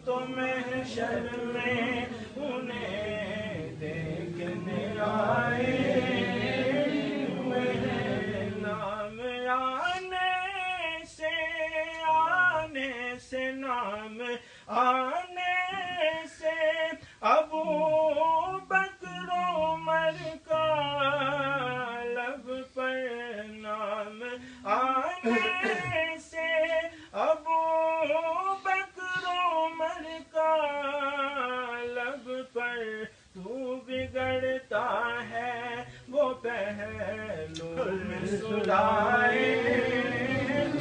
تو محشر میں انہیں دیکھنے آئے ہوئے ہیں۔ نام آنے سے نام آنے سے ابو بکر عمر کا لب پر نام آنے سے ابو بکر عمر کا لب پر تو بگڑتا ہے وہ پہلو میں سلائے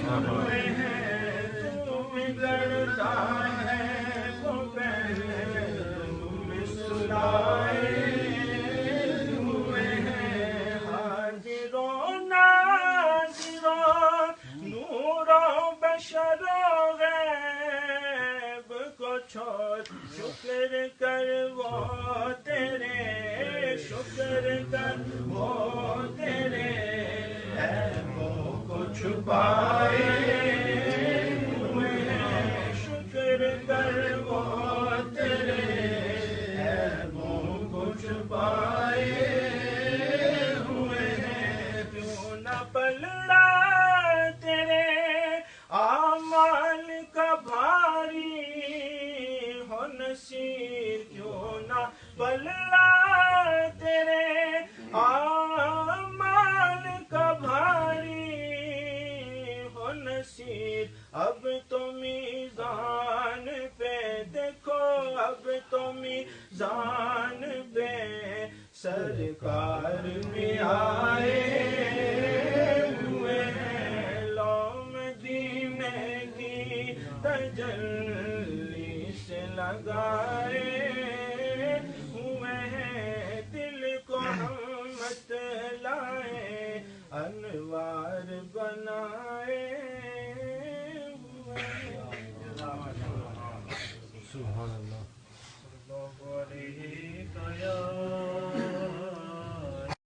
ہوئے ہیں، تو بگڑتا ہے وہ پہلو میں سلائے ہوئے ہیں۔ حاضر و ناظر و نور و بشر و غیب کو چھوڑ شکر کر وہ تیرے، شکر کر وہ تیرے عیبوں کو چھپائے ہوئے ہیں، شکر کر وہ تیرے عیبوں کو چھپائے ہوئے ہیں۔ کیوں نہ پلڑا تیرے اعمال کا بھاری ہو نصیب، کیوں نہ پلڑا تیرے اعمال کا بھاری ہو نصیب۔ اب تو میزان پہ دیکھو، اب تو میزان پہ سرکار بھی آئے ہوئے ہیں، لو مدینے کی تجلی سے لگائے ہوئے ہیں، دل کو ہم مت لائے انوار بنائے ہوئے ہیں۔ سبحان اللہ۔ اللہ علیہ